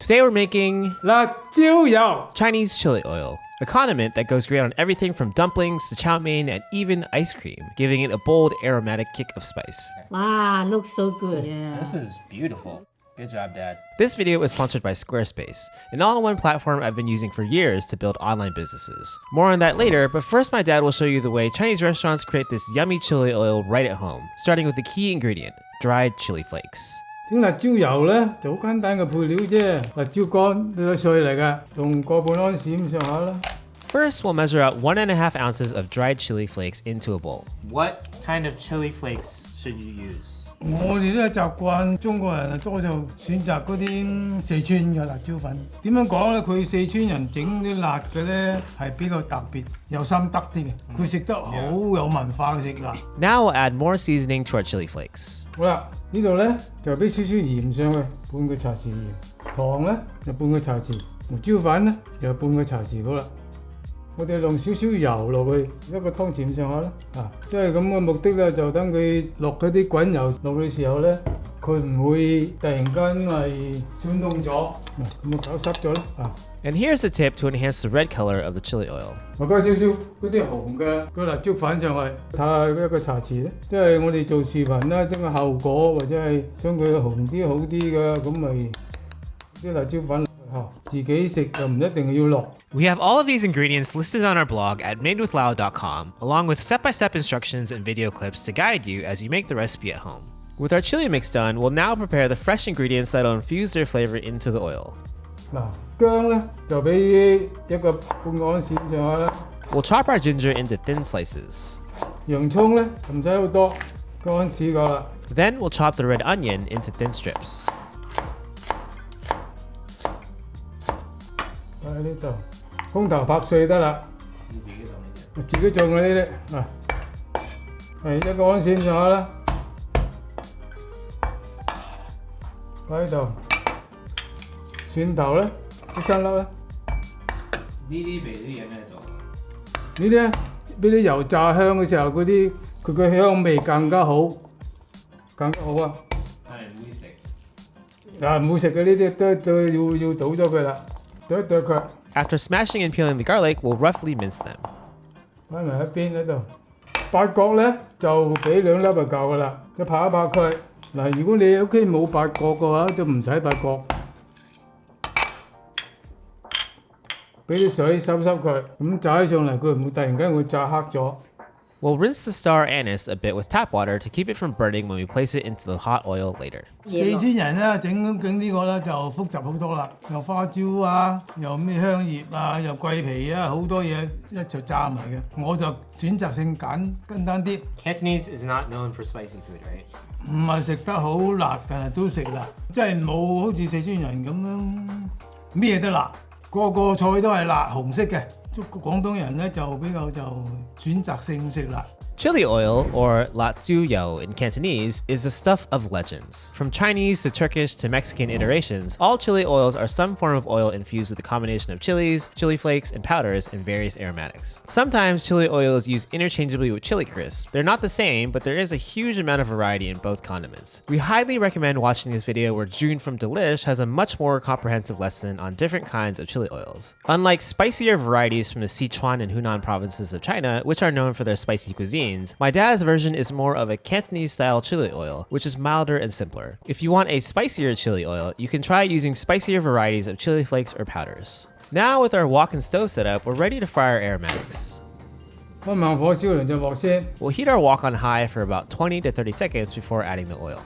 Today we're making 辣椒油 Chinese chili oil, a condiment that goes great on everything from dumplings to chow mein and even ice cream, giving it a bold aromatic kick of spice. Wow, looks so good. Yeah. This is beautiful. Good job, Dad. This video is sponsored by Squarespace, an all-in-one platform I've been using for years to build online businesses. More on that later, but first my dad will show you the way Chinese restaurants create this yummy chili oil right at home, starting with the key ingredient, dried chili flakes. 整辣椒油咧就好簡單嘅配料啫，辣椒乾呢個碎嚟㗎，用個半安士咁上下啦。First, we'll measure out 1.5 ounces of dried chili flakes into a bowl. What kind of chili flakes should you use? 我哋都係習慣中國人多數選擇嗰啲四川嘅辣椒粉。點樣講咧？佢四川人整啲辣嘅咧係比較特別，有心得啲嘅。佢食得好有文化嘅食辣。Now we'll add more seasoning to our chili flakes. 好啦，呢度咧就俾少少鹽上去，半個茶匙鹽。糖咧就半個茶匙，胡椒粉咧就半個茶匙好啦。我哋用少少油落去，一個湯匙咁上下啦。即係咁嘅目的咧，就等佢落嗰啲滾油落去嘅時候咧，佢唔會突然間因為轉凍咗，咁搞濕咗啦。And here's a tip to enhance the red color of the chili oil. 我加少少嗰啲紅嘅個辣椒粉上去，睇下一個茶匙咧。即係我哋做視頻啦，將個後果或者係將佢紅啲好啲嘅，咁咪啲辣椒粉。We have all of these ingredients listed on our blog at madewithlau.com, along with step-by-step instructions and video clips to guide you as you make the recipe at home. With our chili mix done, we'll now prepare the fresh ingredients that'll infuse their flavor into the oil. We'll chop our ginger into thin slices. Then we'll chop the red onion into thin strips. 喺呢度，空頭拍碎得啦。你自己做呢啲？我自己做嘅呢啲，係一個安士咁上下啦。擺喺度，蒜頭咧，啲生粒咧。呢啲俾啲嘢咩做？呢啲咧，俾啲油炸香嘅時候，佢嘅香味更加好，更加好啊！係唔會食。唔會食嘅呢啲都要倒咗佢啦。After smashing and peeling the garlic, we'll roughly mince them. 擺埋一邊喺度。八角咧就俾2粒就夠噶啦，你拍一拍佢。嗱，如果你屋企冇八角嘅話，就唔使八角。俾啲水濕濕佢，咁炸起上嚟佢唔會突然間會炸黑咗。We'll rinse the star anise a bit with tap water to keep it from burning when we place it into the hot oil later. 四川人咧整呢個咧就複雜好多啦，又花椒啊，又咩香葉啊，又桂皮啊，好多嘢一齊炸埋嘅。我就選擇性簡單啲。Cantonese is not known for spicy food, right? 唔係食得好辣，但係都食辣，即係冇好似四川人咁樣咩都辣，個個菜都係辣紅色嘅。廣東人咧就比較就選擇性食辣。Chili oil, or jiu in Cantonese, is the stuff of legends. From Chinese to Turkish to Mexican iterations, all chili oils are some form of oil infused with a combination of chilies, chili flakes, and powders, and various aromatics. Sometimes chili oil is used interchangeably with chili crisp. They're not the same, but there is a huge amount of variety in both condiments. We highly recommend watching this video where June from Delish has a much more comprehensive lesson on different kinds of chili oils. Unlike spicier varieties from the Sichuan and Hunan provinces of China, which are known for their spicy cuisine, my dad's version is more of a Cantonese-style chili oil, which is milder and simpler. If you want a spicier chili oil, you can try using spicier varieties of chili flakes or powders. Now with our wok and stove set up, we're ready to fry our aromatics. We'll heat our wok on high for about 20 to 30 seconds before adding the oil.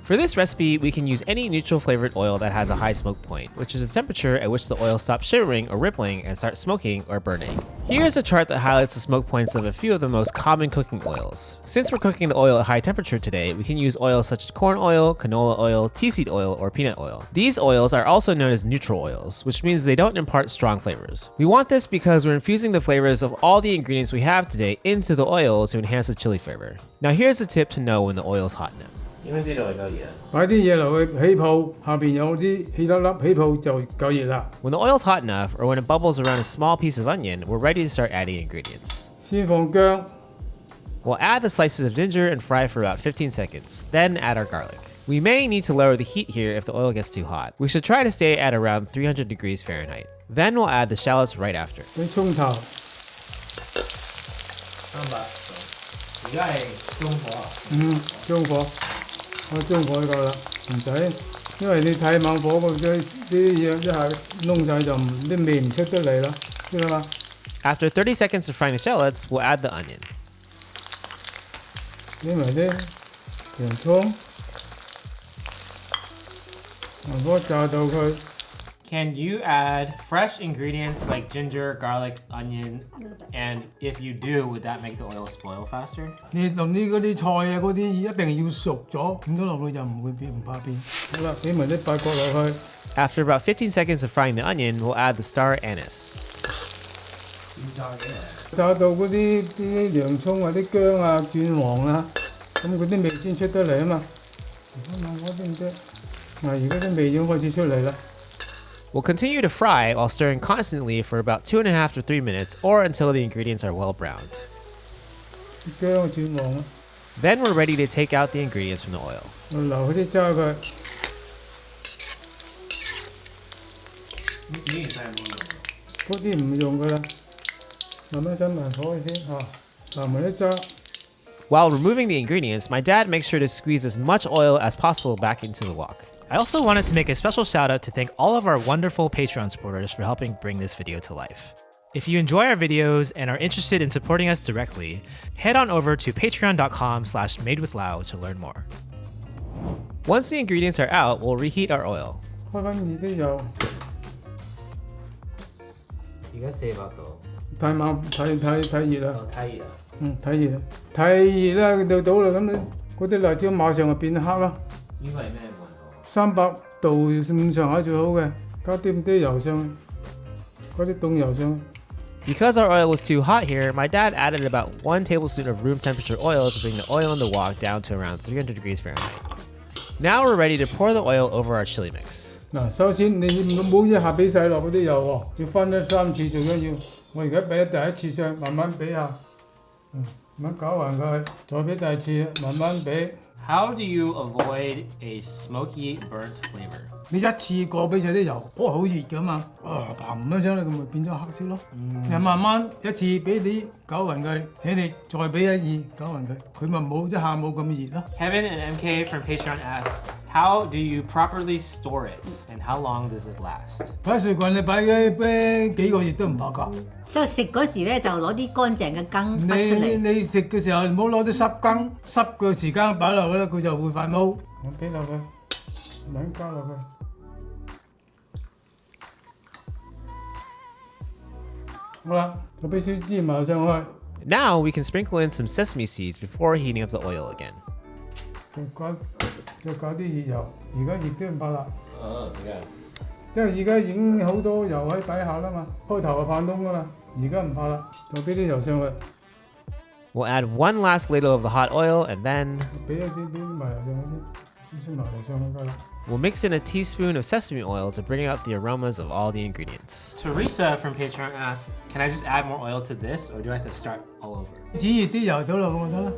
For this recipe, we can use any neutral flavored oil that has a high smoke point, which is the temperature at which the oil stops shimmering or rippling and starts smoking or burning. Here's a chart that highlights the smoke points of a few of the most common cooking oils. Since we're cooking the oil at high temperature today, we can use oils such as corn oil, canola oil, tea seed oil, or peanut oil. These oils are also known as neutral oils, which means they don't impart strong flavors. We want this because we're infusing the flavors of all the ingredients we have today into the oil to enhance the chili flavor. Now here's a tip to know when the oil is hot enough. 點樣知道係夠熱啊？擺啲嘢落去起泡，下邊有啲氣粒粒起泡就夠熱啦。When the oil's hot enough, or when it bubbles around a small piece of onion, we're ready to start adding ingredients. 先放薑。 We'll add the slices of ginger and fry for about 15 seconds, then add our garlic. We may need to lower the heat here if the oil gets too hot. We should try to stay at around 300 degrees Fahrenheit. Then we'll add the shallots right after. 啲葱頭，而家係中火啊。中火，開中火夠啦，唔使，因為你太猛火嗰啲嘢一下燶晒就啲味唔出得嚟啦，知道嘛？ After 30 seconds of frying the shallots, we'll add the onion. 拎埋啲洋葱，慢火炸到佢。 Can you add fresh ingredients like ginger, garlic, onion? And if you do, would that make the oil spoil faster? 你同啲嗰啲菜啊嗰啲一定要熟咗，咁多落去就唔會變唔怕變。好啦，俾埋啲八角落去。 After about 15 seconds of frying the onion, we'll add the star anise. 炸到嗰啲洋葱啊、啲薑啊轉黃啊，咁嗰啲味先出得嚟啊嘛。而家慢火啲唔得，而家啲味已經開始出嚟啦。 We'll continue to fry while stirring constantly for about 2.5 to 3 minutes or until the ingredients are well browned. 啲薑轉黃啊， Then we're ready to take out the ingredients from the oil. 我留嗰啲渣佢。嗰啲唔用噶啦，慢慢收埋火先嚇，留埋啲渣。 While removing the ingredients, my dad makes sure to squeeze as much oil as possible back into the wok. I also wanted to make a special shout out to thank all of our wonderful Patreon supporters for helping bring this video to life. If you enjoy our videos and are interested in supporting us directly, head on over to patreon.com/madewithlau to learn more. Once the ingredients are out, we'll reheat our oil. 開翻熱啲油， You guys say about the 太猛太熱啦，太熱啦。太熱啦，太熱啦，到啦咁你嗰啲辣椒馬上就變黑啦。應該係咩溫度？300度咁上下最好嘅，加啲油上去，嗰啲凍油上去。 Because our oil was too hot here, my dad added about 1 tablespoon of room temperature oil to bring the oil in the wok down to around 300 degrees Fahrenheit. Now we're ready to pour the oil over our chili mix. 嗱，首先你唔好一下俾晒落嗰啲油喎，要分咗3次最緊要。我而家俾第一次上，慢慢俾下，慢慢攪勻佢，再俾第二次，慢慢俾。 How do you avoid a smoky, burnt flavor? 你一次過俾晒啲油，好熱噶嘛，嘭一聲咧，咁咪變咗黑色咯。又慢慢一次俾你攪勻佢，起你再俾一二攪勻佢，佢咪冇一下冇咁熱咯。 Kevin and MK from Patreon asks, how do you properly store it and how long does it last? 擺雪櫃你擺嘅幾個月都唔怕㗎。即係食嗰時咧，就攞啲乾淨嘅羹拔出嚟。你食嘅時候唔好攞啲濕羹，濕嘅時間擺落去咧，佢就會發毛。我俾落去，慢慢加落去。好啦，我俾少芝麻上去。 Now we can sprinkle in some sesame seeds before heating up the oil again. 再加啲熱油，而家熱啲唔怕辣。點解？因為而家已經好多油喺底下啦嘛，開頭係怕燶噶嘛，而家唔怕啦，再俾啲油上去。 We'll add 1 last ladle of the hot oil and then 俾一啲麻油上去先，少少麻油上去㗎啦。 we'll mix in a teaspoon of sesame oil to bring out the aromas of all the ingredients. Teresa from Patreon asks, can I just add more oil to this or do I have to start all over? 只熱啲油倒落咁就得啦。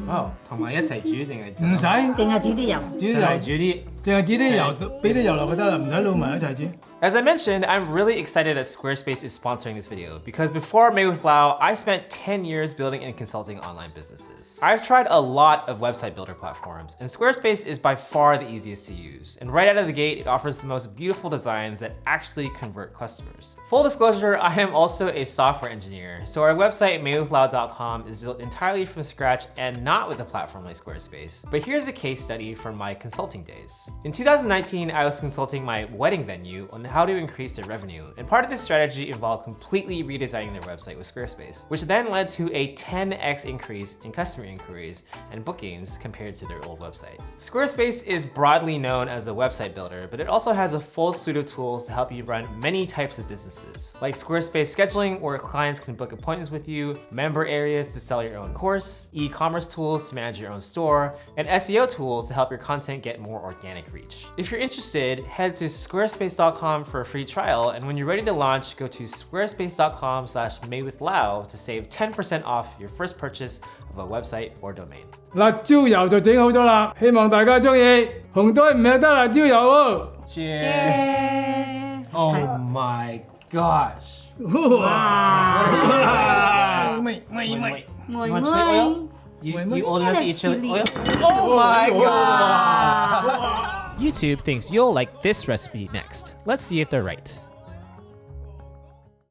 哦，同埋一齊煮定係唔使，淨係煮啲油。煮啲油，煮啲。淨係煮啲油，俾啲油落就得啦，唔使撈埋一齊煮。 As I mentioned, I'm really excited that Squarespace is sponsoring this video because before Made with Lau, I spent 10 years building and consulting online businesses. I've tried a lot of website builder platforms, and Squarespace is by far the easiest to use. And right out of the gate, it offers the most beautiful designs that actually convert customers. Full disclosure, I am also a software engineer, so our website madewithlau.com is built entirely from scratch and not with a platform like Squarespace. But here's a case study from my consulting days. In 2019, I was consulting my wedding venue on how to increase their revenue, and part of this strategy involved completely redesigning their website with Squarespace, which then led to a 10x increase in customer inquiries and bookings compared to their old website. Squarespace is broadly known as a website builder, but it also has a full suite of tools to help you run many types of businesses, like Squarespace scheduling, where clients can book appointments with you, member areas to sell your own course, e-commerce tools to manage your own store, and SEO tools to help your content get more organic reach. If you're interested, head to squarespace.com for a free trial, and when you're ready to launch, go to squarespace.com/madewithlau to save 10% off your first purchase of a website or domain. 辣椒油就整好咗啦，希望大家中意。紅隊唔係得辣椒油喎。Cheers. Oh my gosh. Mùi You want chili ngon. oil? You old enough to eat chili oil? Oh my god! YouTube thinks you'll like this recipe next. Let's see if they're right.